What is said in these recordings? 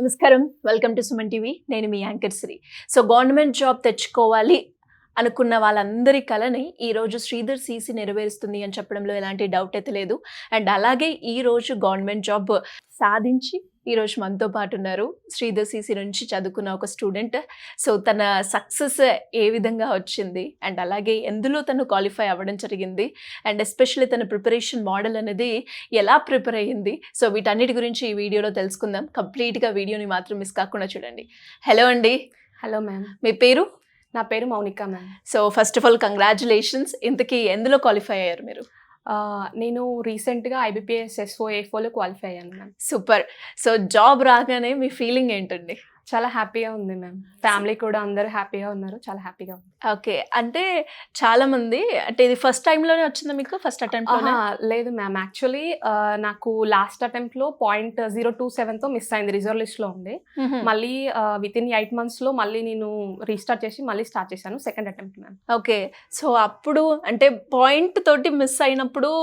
నమస్కారం. Welcome to Suman TV. నేను మీ anchor Sri. So government job తెచ్చుకోవాలి అనుకున్న వాళ్ళందరి కలని ఈరోజు శ్రీధర్ సీసీ నెరవేరుస్తుంది అని చెప్పడంలో ఎలాంటి డౌట్ అయితే లేదు. అండ్ అలాగే ఈరోజు గవర్నమెంట్ జాబ్ సాధించి ఈరోజు మనతో పాటు ఉన్నారు శ్రీధర్ సీసీ నుంచి చదువుకున్న ఒక స్టూడెంట్. సో తన సక్సెస్ ఏ విధంగా వచ్చింది అండ్ అలాగే ఎందులో తను క్వాలిఫై అవ్వడం జరిగింది అండ్ ఎస్పెషల్లీ తన ప్రిపరేషన్ మోడల్ అనేది ఎలా ప్రిపేర్ అయ్యింది. సో వీటన్నిటి గురించి ఈ వీడియోలో తెలుసుకుందాం. కంప్లీట్గా వీడియోని మాత్రం మిస్ కాకుండా చూడండి. హలో అండి. Hello ma'am. మీ పేరు? నా పేరు Mounika ma'am. So first of all congratulations. ఇంతకీ ఎందులో క్వాలిఫై అయ్యారు మీరు? నేను రీసెంట్గా IBPS SO-A4లో క్వాలిఫై అయ్యాను మ్యామ్. సూపర్. సో జాబ్ రాగానే మీ ఫీలింగ్ ఏంటండి? చాలా హ్యాపీగా ఉంది మ్యామ్. ఫ్యామిలీ కూడా అందరూ హ్యాపీగా ఉన్నారు. చాలా హ్యాపీగా ఉంది. ఓకే. అంటే చాలా మంది అంటే ఇది ఫస్ట్ టైంలోనే వచ్చిందా మీకు? ఫస్ట్ అటెంప్ట్లోనే? లేదు మ్యామ్, యాక్చువల్లీ నాకు లాస్ట్ అటెంప్ట్లో 0.027తో మిస్ అయింది. రిజర్వ్ లిస్ట్లో ఉంది. మళ్ళీ వితిన్ 8 monthsలో మళ్ళీ నేను రీస్టార్ట్ చేసి మళ్ళీ స్టార్ట్ చేశాను second attempt ma'am. Okay. So అప్పుడు అంటే పాయింట్ తోటి మిస్ అయినప్పుడు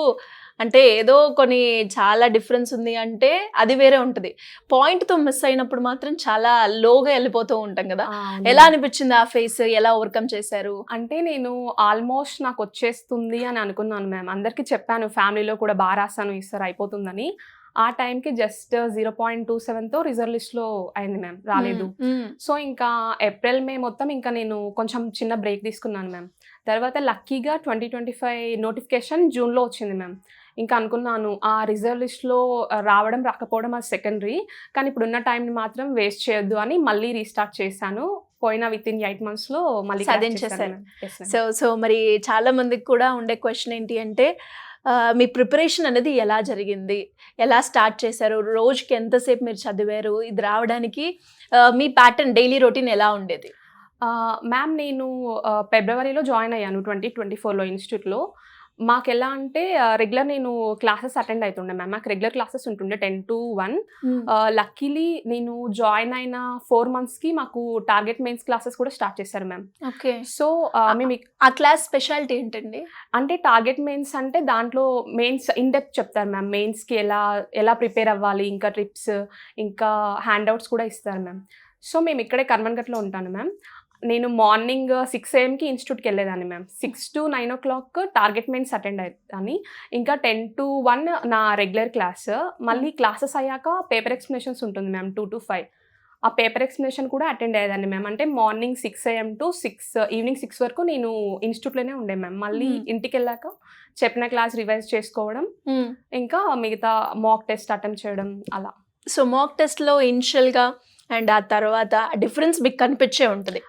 అంటే ఏదో కొన్ని చాలా డిఫరెన్స్ ఉంది అంటే అది వేరే ఉంటుంది. పాయింట్తో మిస్ అయినప్పుడు మాత్రం చాలా లోగా వెళ్ళిపోతూ ఉంటాం కదా. ఎలా అనిపించింది ఆ ఫేస్? ఎలా ఓవర్కమ్ చేశారు? అంటే నేను ఆల్మోస్ట్ నాకు వచ్చేస్తుంది అని అనుకున్నాను మ్యామ్. అందరికీ చెప్పాను, ఫ్యామిలీలో కూడా బాగా రాసాను, ఈసారి అయిపోతుందని. ఆ టైంకి జస్ట్ 0.27తో రిజర్వ్ లిస్ట్లో అయింది మ్యామ్, రాలేదు. సో ఇంకా ఏప్రిల్ మే మొత్తం ఇంకా నేను కొంచెం చిన్న బ్రేక్ తీసుకున్నాను మ్యామ్. తర్వాత లక్కీగా 2025 నోటిఫికేషన్ జూన్లో వచ్చింది మ్యామ్. ఇంకా అనుకున్నాను ఆ రిజర్వ్ లిస్ట్లో రావడం రాకపోవడం అది సెకండరీ, కానీ ఇప్పుడున్న టైంని మాత్రం వేస్ట్ చేయొద్దు అని మళ్ళీ రీస్టార్ట్ చేశాను. పోయిన వితిన్ 8 monthsలో మళ్ళీ సాధించేసాను. సో మరి చాలా మందికి కూడా ఉండే క్వశ్చన్ ఏంటి అంటే మీ ప్రిపరేషన్ అనేది ఎలా జరిగింది, ఎలా స్టార్ట్ చేశారు, రోజుకి ఎంతసేపు మీరు చదివారు, ఇది రావడానికి మీ ప్యాటర్న్ డైలీ రొటీన్ ఎలా ఉండేది? మ్యామ్ నేను ఫిబ్రవరిలో జాయిన్ అయ్యాను 2024లో ఇన్స్టిట్యూట్లో. మాకు ఎలా అంటే రెగ్యులర్ నేను క్లాసెస్ అటెండ్ అవుతుండే మ్యామ్. మాకు రెగ్యులర్ క్లాసెస్ ఉంటుండే 10 to 1. లక్కీలీ నేను జాయిన్ అయిన 4 monthsకి మాకు టార్గెట్ మెయిన్స్ క్లాసెస్ కూడా స్టార్ట్ చేశారు మ్యామ్. ఓకే. సో మేము ఆ క్లాస్ స్పెషాలిటీ ఏంటండి? అంటే టార్గెట్ మెయిన్స్ అంటే దాంట్లో మెయిన్స్ ఇన్ డెప్త్ చెప్తారు మ్యామ్. మెయిన్స్కి ఎలా ప్రిపేర్ అవ్వాలి, ఇంకా ట్రిప్స్, ఇంకా హ్యాండ్అవుట్స్ కూడా ఇస్తారు మ్యామ్. సో మేము ఇక్కడే కర్మన్ఘట్లో ఉంటాను మ్యామ్. నేను మార్నింగ్ 6 AM ఇన్స్టిట్యూట్కి వెళ్ళేదాన్ని ma'am. 6 to 9 o'clock target mains attend అయ్యేదాన్ని. ఇంకా 10 to 1 నా రెగ్యులర్ క్లాస్. మళ్ళీ క్లాసెస్ అయ్యాక పేపర్ ఎక్స్ప్లెనేషన్స్ ఉంటుంది మ్యామ్ 2 to 5. ఆ పేపర్ ఎక్స్ప్లెనేషన్ కూడా అటెండ్ అయ్యేదాన్ని మ్యామ్. అంటే మార్నింగ్ 6 AM to ఈవినింగ్ 6 వరకు నేను ఇన్స్టిట్యూట్లోనే ఉండే మ్యామ్. మళ్ళీ ఇంటికి వెళ్ళాక చెప్పిన క్లాస్ రివైజ్ చేసుకోవడం, ఇంకా మిగతా మాక్ టెస్ట్ అటెంప్ట్ చేయడం అలా. సో మాక్ టెస్ట్లో ఇనిషియల్గా అండ్ ఆ తర్వాత డిఫరెన్స్ మీకు కనిపించే ఉంటుంది.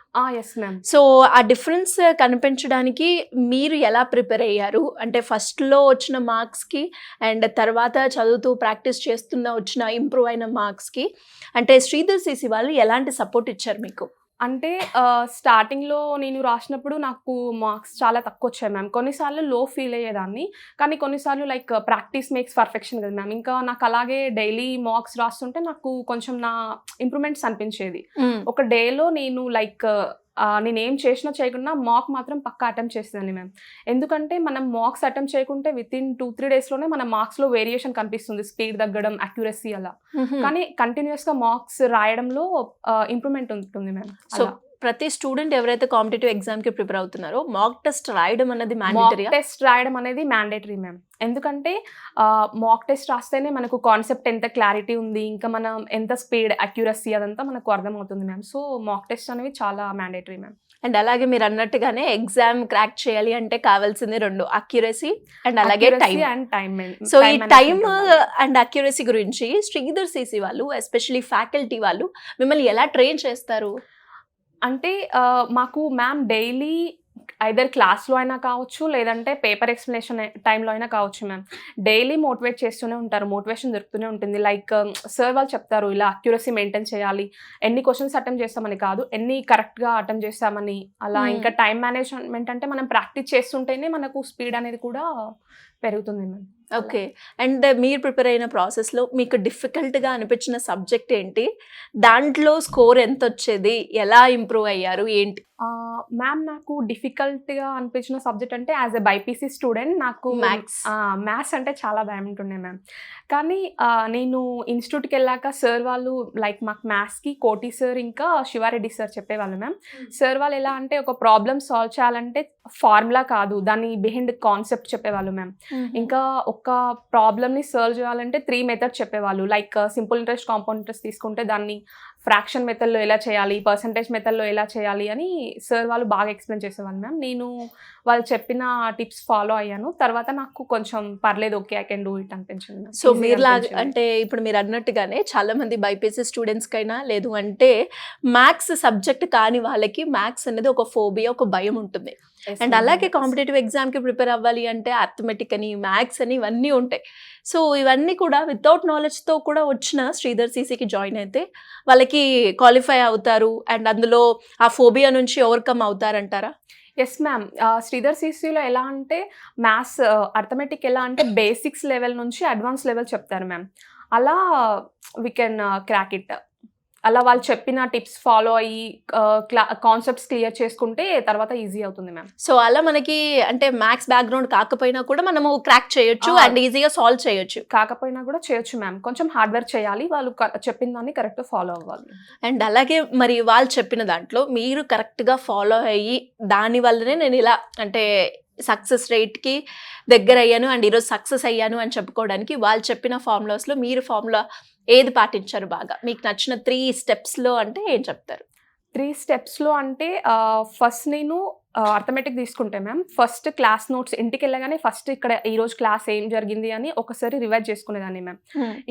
Yes ma'am. సో ఆ డిఫరెన్స్ కనిపించడానికి మీరు ఎలా ప్రిపేర్ అయ్యారు? అంటే ఫస్ట్లో వచ్చిన మార్క్స్కి అండ్ తర్వాత చదువుతూ ప్రాక్టీస్ చేస్తున్న వచ్చిన ఇంప్రూవ్ అయిన మార్క్స్కి అంటే శ్రీధర్ సీసీ వాళ్ళు ఎలాంటి సపోర్ట్ ఇచ్చారు మీకు? అంటే స్టార్టింగ్లో నేను రాసినప్పుడు నాకు మార్క్స్ చాలా తక్కువ వచ్చాయి మ్యామ్. కొన్నిసార్లు లో ఫీల్ అయ్యేదాన్ని, కానీ కొన్నిసార్లు లైక్ ప్రాక్టీస్ మేక్స్ పర్ఫెక్షన్ కదా మ్యామ్. ఇంకా నాకు అలాగే డైలీ మార్క్స్ రాస్తుంటే నాకు కొంచెం నా ఇంప్రూవ్మెంట్స్ అనిపించేది. ఒక డేలో నేను లైక్ నేనేం చేసినా చేయకుండా మాక్ మాత్రం పక్కా అటెంప్ట్ చేసేదాన్ని మ్యామ్. ఎందుకంటే మనం మార్క్స్ అటెంప్ట్ చేయకుంటే వితిన్ 2-3 daysలోనే మన మార్క్స్లో వేరియేషన్ కనిపిస్తుంది, స్పీడ్ తగ్గడం, అక్యురసీ అలా. కానీ కంటిన్యూస్గా మార్క్స్ రాయడంలో ఇంప్రూవ్మెంట్ ఉంటుంది మ్యామ్. సో ప్రతి స్టూడెంట్ ఎవరైతే కాంపిటేటివ్ ఎగ్జామ్కి ప్రిపేర్ అవుతున్నారో మాక్ టెస్ట్ రాయడం అనేది మ్యాండేటరీ? మాక్ టెస్ట్ రాయడం అనేది మ్యాండేటరీ మ్యామ్. ఎందుకంటే మాక్ టెస్ట్ రాస్తేనే మనకు కాన్సెప్ట్ ఎంత క్లారిటీ ఉంది, ఇంకా మనం ఎంత స్పీడ్, అక్యురసీ అదంతా మనకు అర్థమవుతుంది మ్యామ్. సో మాక్ టెస్ట్ అనేవి చాలా మ్యాండేటరీ మ్యామ్. అండ్ అలాగే మీరు అన్నట్టుగానే ఎగ్జామ్ క్రాక్ చేయాలి అంటే కావాల్సింది 2, అక్యురసీ అండ్ అలాగే టైం. సో ఈ టైమ్ అండ్ అక్యురసీ గురించి శ్రీధర్ సీసీ వాళ్ళు ఎస్పెషల్లీ ఫ్యాకల్టీ వాళ్ళు మిమ్మల్ని ఎలా ట్రైన్ చేస్తారు? అంటే మాకు మ్యామ్ డైలీ ఐదర్ క్లాస్లో అయినా కావచ్చు, లేదంటే పేపర్ ఎక్స్ప్లెనేషన్ టైంలో అయినా కావచ్చు మ్యామ్. డైలీ మోటివేట్ చేస్తూనే ఉంటారు, మోటివేషన్ దొరుకుతూనే ఉంటుంది. లైక్ సార్ వాళ్ళు చెప్తారు ఇలా అక్యురసీ మెయింటైన్ చేయాలి, ఎన్ని క్వశ్చన్స్ అటెంప్ట్ చేస్తామని కాదు, ఎన్ని కరెక్ట్గా అటెంప్ట్ చేస్తామని అలా. ఇంకా టైం మేనేజ్మెంట్ అంటే మనం ప్రాక్టీస్ చేస్తుంటేనే మనకు స్పీడ్ అనేది కూడా పెరుగుతుంది మ్యామ్. ఓకే. అండ్ మీరు ప్రిపేర్ అయిన ప్రాసెస్‌లో మీకు డిఫికల్ట్‌గా అనిపించిన సబ్జెక్ట్ ఏంటి? దాంట్లో స్కోర్ ఎంతొచ్చేది? ఎలా ఇంప్రూవ్ అయ్యారు? ఏంటి? మ్యామ్ నాకు డిఫికల్ట్‌గా అనిపించిన సబ్జెక్ట్ అంటే యాస్ ఎ బైపీసీ స్టూడెంట్ నాకు మ్యాథ్స్. మ్యాథ్స్ అంటే చాలా భయం ఉంటుండే మ్యామ్. కానీ నేను ఇన్‌స్టిట్యూట్‌కెళ్ళాక సార్ వాళ్ళు లైక్ మాకు మ్యాథ్స్‌కి కోటి సార్ ఇంకా శివారెడ్డి సార్ చెప్పేవాళ్ళు మ్యామ్. సార్ వాళ్ళు ఎలా అంటే ఒక ప్రాబ్లమ్ సాల్వ్ చేయాలంటే ఫార్ములా కాదు, దాని బిహైండ్ కాన్సెప్ట్ చెప్పేవాళ్ళు మ్యామ్. ఇంకా ఒక ప్రాబ్లమ్‌ని సాల్వ్ చేయాలంటే 3 మెథడ్స్ చెప్పేవాళ్ళు. Like simple interest, compound interest తీసుకుంటే దాన్ని ఫ్రాక్షన్ మెథడ్‌లో ఎలా చేయాలి, పర్సెంటేజ్ మెథడ్‌లో ఎలా చేయాలి అని సార్ వాళ్ళు బాగా ఎక్స్‌ప్లెయిన్ చేసేవాళ్ళు మ్యామ్. నేను వాళ్ళు చెప్పిన టిప్స్ ఫాలో అయ్యాను. తర్వాత నాకు కొంచెం పర్లేదు, okay I can do it అనిపించింది మ్యామ్. సో మీరులాగా అంటే ఇప్పుడు మీరు అన్నట్టుగానే చాలా మంది బైపీసీ స్టూడెంట్స్‌కైనా లేదు అంటే మ్యాథ్స్ సబ్జెక్ట్ కాని వాళ్ళకి మ్యాథ్స్ అనేది ఒక ఫోబియా, ఒక భయం ఉంటుంది. అండ్ అలాగే కాంపిటేటివ్ ఎగ్జామ్‌కి ప్రిపేర్ అవ్వాలి అంటే అర్థమెటిక్ అని, మ్యాథ్స్ అని ఇవన్నీ ఉంటాయి. సో ఇవన్నీ కూడా వితౌట్ నాలెడ్జ్‌తో కూడా వచ్చిన శ్రీధర్ సీసీకి జాయిన్ అయితే వాళ్ళకి క్వాలిఫై అవుతారు అండ్ అందులో ఆ ఫోబియా నుంచి ఓవర్‌కమ్ అవుతారంటారా? Yes ma'am. శ్రీధర్ సీసీలో ఎలా అంటే మ్యాథ్స్ అర్థమెటిక్ ఎలా అంటే బేసిక్స్ లెవెల్ నుంచి అడ్వాన్స్ లెవెల్ చెప్తారు మ్యామ్. అలా వి కెన్ క్రాక్ ఇట్. అలా వాళ్ళు చెప్పిన టిప్స్ ఫాలో అయ్యి కాన్సెప్ట్స్ క్లియర్ చేసుకుంటే తర్వాత ఈజీ అవుతుంది మ్యామ్. సో అలా మనకి అంటే మ్యాథ్స్ బ్యాక్‌గ్రౌండ్ కాకపోయినా కూడా మనము క్రాక్ చేయొచ్చు అండ్ ఈజీగా సాల్వ్ చేయొచ్చు. కాకపోయినా కూడా చేయొచ్చు మ్యామ్. కొంచెం హార్డ్ వర్క్ చేయాలి. వాళ్ళు చెప్పిన దాన్ని కరెక్ట్‌గా ఫాలో అవ్వాలి. అండ్ అలాగే మరి వాళ్ళు చెప్పిన దాంట్లో మీరు కరెక్ట్‌గా ఫాలో అయ్యి దాని వల్లనే నేను ఇలా అంటే సక్సెస్ రేట్‌కి దగ్గరయ్యాను అండ్ ఈరోజు సక్సెస్ అయ్యాను అని చెప్పుకోవడానికి వాళ్ళు చెప్పిన ఫార్ములాస్‌లో మీరు ఫార్ములా ఏది పాటించారు బాగా? మీకు నచ్చిన 3 స్టెప్స్‌లో అంటే ఏం చెప్తారు? 3 స్టెప్స్‌లో అంటే ఫస్ట్ నేను అర్థమెటిక్ తీసుకుంటే మ్యామ్, ఫస్ట్ క్లాస్ నోట్స్ ఇంటికెళ్ళగానే ఫస్ట్ ఇక్కడ ఈరోజు క్లాస్ ఏం జరిగింది అని ఒకసారి రివైజ్ చేసుకునేదాన్ని మ్యామ్.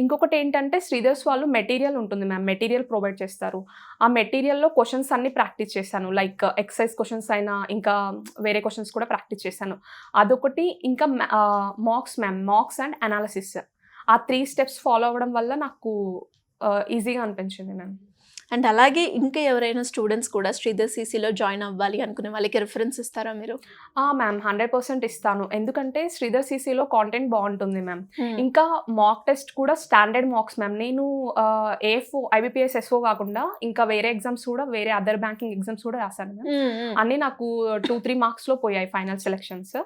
ఇంకొకటి ఏంటంటే శ్రీధర్స్ వాళ్ళు మెటీరియల్ ఉంటుంది మ్యామ్, మెటీరియల్ ప్రొవైడ్ చేస్తారు. ఆ మెటీరియల్‌లో క్వశ్చన్స్ అన్ని ప్రాక్టీస్ చేశాను. లైక్ ఎక్సర్సైజ్ క్వశ్చన్స్ అయినా ఇంకా వేరే క్వశ్చన్స్ కూడా ప్రాక్టీస్ చేశాను. అదొకటి. ఇంకా mocks ma'am, mocks and analysis. ఆ 3 స్టెప్స్ ఫాలో అవ్వడం వల్ల నాకు ఈజీగా అనిపించింది మ్యామ్. అండ్ అలాగే ఇంకా ఎవరైనా స్టూడెంట్స్ కూడా శ్రీధర్ సీసీలో జాయిన్ అవ్వాలి అనుకునే వాళ్ళకి రిఫరెన్స్ ఇస్తారా మీరు? మ్యామ్ 100% ఇస్తాను. ఎందుకంటే శ్రీధర్ సీసీలో కాంటెంట్ బాగుంటుంది మ్యామ్. ఇంకా మాక్ టెస్ట్ కూడా స్టాండర్డ్ మాక్స్ మ్యామ్. నేను ఏఎఫ్ఓ, ఐబీపీఎస్, ఎస్ఓ కాకుండా ఇంకా వేరే ఎగ్జామ్స్ కూడా, వేరే అదర్ బ్యాంకింగ్ ఎగ్జామ్స్ కూడా రాశాను మ్యామ్. అన్నీ నాకు 2-3 మార్క్స్లో పోయాయి ఫైనల్ సెలెక్షన్స్.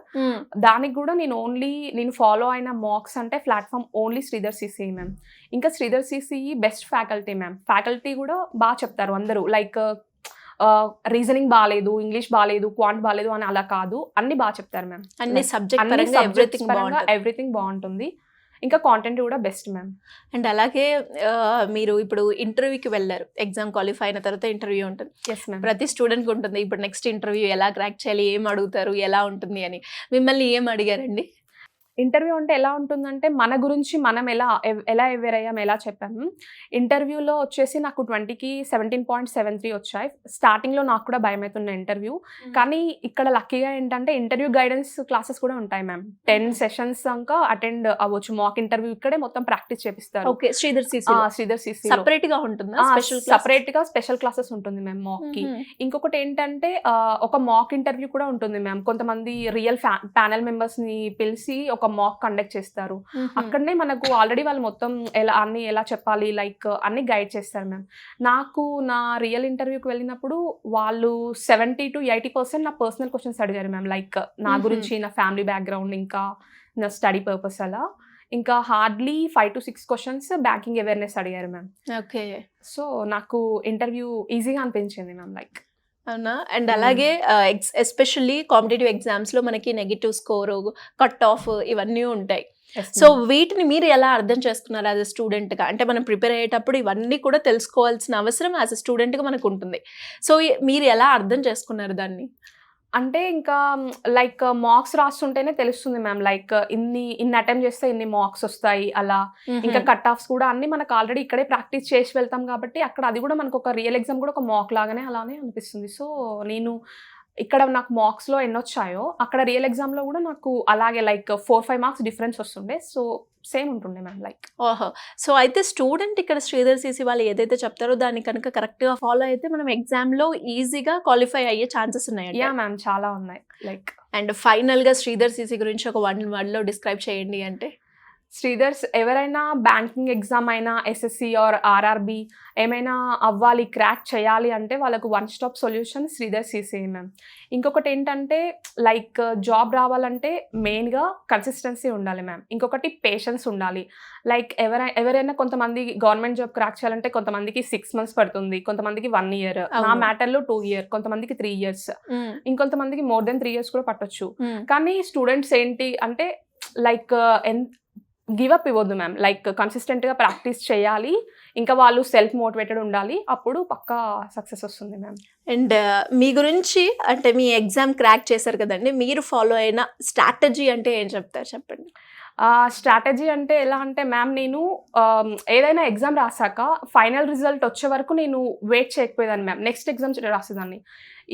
దానికి కూడా నేను ఫాలో అయిన మాక్స్ అంటే platform only Sridhar CC ma'am. ఇంకా Sridhar CC best faculty ma'am. Faculty కూడా బాగా చెప్తారు అందరూ. లైక్ రీజనింగ్ బాగాలేదు, ఇంగ్లీష్ బాగాలేదు, క్వాంట్ బాగాలేదు అని అలా కాదు, అన్ని బాగా చెప్తారు మ్యామ్. అన్ని సబ్జెక్ట్ పరంగా ఎవ్రీథింగ్ బాగుంటుంది. ఇంకా కాంటెంట్ కూడా బెస్ట్ మ్యామ్. అండ్ అలాగే మీరు ఇప్పుడు ఇంటర్వ్యూకి వెళ్ళారు, ఎగ్జామ్ క్వాలిఫై అయిన తర్వాత ఇంటర్వ్యూ ఉంటుంది. Yes ma'am. ప్రతి స్టూడెంట్కి ఉంటుంది ఇప్పుడు నెక్స్ట్ ఇంటర్వ్యూ ఎలా క్రాక్ చేయాలి, ఏం అడుగుతారు, ఎలా ఉంటుంది అని. మిమ్మల్ని ఏం అడిగారండి? ఇంటర్వ్యూ అంటే ఎలా ఉంటుందంటే మన గురించి మనం ఎలా అవేర్ అయ్యాం, ఎలా చెప్పాము. ఇంటర్వ్యూలో వచ్చేసి నాకు 20కి 17.73 వచ్చాయి. స్టార్టింగ్లో నాకు కూడా భయం అవుతున్న ఇంటర్వ్యూ. కానీ ఇక్కడ లక్కీగా ఏంటంటే ఇంటర్వ్యూ గైడెన్స్ క్లాసెస్ కూడా ఉంటాయి మ్యామ్. 10 సెషన్స్ ఇంకా అటెండ్ అవ్వచ్చు. మాక్ ఇంటర్వ్యూ ఇక్కడే మొత్తం ప్రాక్టీస్ చేపిస్తారు. ఓకే. శ్రీధర్ సీసీ సెపరేట్ గా ఉంటుందా? సెపరేట్ గా స్పెషల్ క్లాసెస్ ఉంటుంది మ్యామ్ మాక్ కి. ఇంకొకటి ఏంటంటే ఒక మాక్ ఇంటర్వ్యూ కూడా ఉంటుంది మ్యామ్. కొంతమంది రియల్ ప్యానెల్ మెంబర్స్ ని పిలిచి ఒక మాక్ కండక్ట్ చేస్తారు. అక్కడనే మనకు ఆల్రెడీ వాళ్ళు మొత్తం ఎలా చెప్పాలి లైక్ అన్ని గైడ్ చేస్తారు మ్యామ్. నాకు నా రియల్ ఇంటర్వ్యూకి వెళ్ళినప్పుడు వాళ్ళు 70 to 80% నా పర్సనల్ క్వశ్చన్స్ అడిగారు మ్యామ్. లైక్ నా గురించి, నా ఫ్యామిలీ బ్యాక్గ్రౌండ్, ఇంకా నా స్టడీ పర్పస్ అలా. ఇంకా hardly 5 to 6 questions banking awareness అడిగారు మ్యామ్. ఓకే. సో నాకు ఇంటర్వ్యూ ఈజీగా అనిపించింది మ్యామ్. లైక్ అవునా? అండ్ అలాగే ఎస్పెషల్లీ కాంపిటేటివ్ ఎగ్జామ్స్లో మనకి నెగిటివ్ స్కోరు, కట్ ఆఫ్ ఇవన్నీ ఉంటాయి. సో వీటిని మీరు ఎలా అర్థం చేసుకున్నారు యాజ్ ఎ స్టూడెంట్గా? అంటే మనం ప్రిపేర్ అయ్యేటప్పుడు ఇవన్నీ కూడా తెలుసుకోవాల్సిన అవసరం యాజ్ ఎ స్టూడెంట్గా మనకు ఉంటుంది. సో మీరు ఎలా అర్థం చేసుకున్నారు దాన్ని? అంటే ఇంకా లైక్ మార్క్స్ రాస్తుంటేనే తెలుస్తుంది మ్యామ్. లైక్ ఇన్ని అటెంప్ట్ చేస్తే ఇన్ని మార్క్స్ వస్తాయి అలా. ఇంకా కట్ ఆఫ్స్ కూడా అన్ని మనకు ఆల్రెడీ ఇక్కడే ప్రాక్టీస్ చేసి వెళ్తాం కాబట్టి అక్కడ అది కూడా మనకు ఒక రియల్ ఎగ్జామ్ కూడా ఒక మాక్ లాగానే అలానే అనిపిస్తుంది. సో నేను ఇక్కడ నాకు మార్క్స్లో ఎన్ని వచ్చాయో అక్కడ రియల్ ఎగ్జామ్లో కూడా నాకు అలాగే లైక్ 4-5 మార్క్స్ డిఫరెన్స్ వస్తుండే. సో సేమ్ ఉంటుండే మ్యామ్. లైక్ ఓహో. సో అయితే స్టూడెంట్ ఇక్కడ శ్రీధర్ సీసీ వాళ్ళు ఏదైతే చెప్తారో దాన్ని కనుక కరెక్ట్గా ఫాలో అయితే మనం ఎగ్జామ్లో ఈజీగా క్వాలిఫై అయ్యే ఛాన్సెస్ ఉన్నాయి. యా మ్యామ్, చాలా ఉన్నాయి. లైక్ అండ్ ఫైనల్గా శ్రీధర్ సీసీ గురించి ఒక 1 wordలో డిస్క్రైబ్ చేయండి అంటే? శ్రీధర్స్ ఎవరైనా బ్యాంకింగ్ ఎగ్జామ్ అయినా ఎస్ఎస్సి ఆర్ ఆర్ఆర్బి ఏమైనా అవ్వాలి క్రాక్ చేయాలి అంటే వాళ్ళకు one stop solution Sridhar CC ma'am. ఇంకొకటి ఏంటంటే లైక్ జాబ్ రావాలంటే మెయిన్గా కన్సిస్టెన్సీ ఉండాలి మ్యామ్. ఇంకొకటి పేషెన్స్ ఉండాలి. లైక్ ఎవరైనా కొంతమంది గవర్నమెంట్ జాబ్ క్రాక్ చేయాలంటే కొంతమందికి 6 months పడుతుంది, కొంతమందికి 1 year, నా మ్యాటర్లో 2 years, కొంతమందికి 3 years, ఇంకొంతమందికి మోర్ దెన్ 3 years కూడా పట్టొచ్చు. కానీ స్టూడెంట్స్ ఏంటి అంటే లైక్ గివ్ అప్ ఇవ్వద్దు మ్యామ్. లైక్ కన్సిస్టెంట్గా ప్రాక్టీస్ చేయాలి, ఇంకా వాళ్ళు సెల్ఫ్ మోటివేటెడ్ ఉండాలి, అప్పుడు పక్కా సక్సెస్ వస్తుంది మ్యామ్. అండ్ మీ గురించి అంటే మీ ఎగ్జామ్ క్రాక్ చేశారు కదండి, మీరు ఫాలో అయిన స్ట్రాటజీ అంటే ఏం చెప్తారు చెప్పండి. స్ట్రాటజీ అంటే ఎలా అంటే మ్యామ్, నేను ఏదైనా ఎగ్జామ్ రాసాక ఫైనల్ రిజల్ట్ వచ్చే వరకు నేను వెయిట్ చేయకపోయేదాన్ని మ్యామ్. నెక్స్ట్ ఎగ్జామ్ రాసేదాన్ని.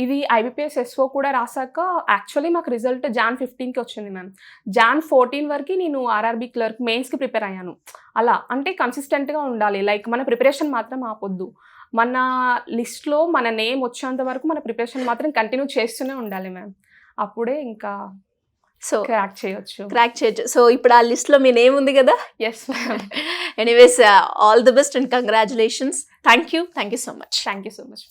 ఇది ఐబీపీఎస్ ఎస్ఓ కూడా రాసాక యాక్చువల్లీ మాకు రిజల్ట్ Jan 15కి వచ్చింది మ్యామ్. Jan 14 వరకు నేను ఆర్ఆర్బీ క్లర్క్ మెయిన్స్కి ప్రిపేర్ అయ్యాను. అలా అంటే కన్సిస్టెంట్గా ఉండాలి. లైక్ మన ప్రిపరేషన్ మాత్రం ఆపొద్దు. మన లిస్ట్లో మన నేమ్ వచ్చేంత వరకు మన ప్రిపరేషన్ మాత్రం కంటిన్యూ చేస్తూనే ఉండాలి మ్యామ్. అప్పుడే ఇంకా సో క్రాక్ చేయొచ్చు. సో ఇప్పుడు ఆ లిస్ట్లో మీ నేమ్ ఉంది కదా. Yes ma'am. Anyways all the best and congratulations. Thank you so much. Thank you so much.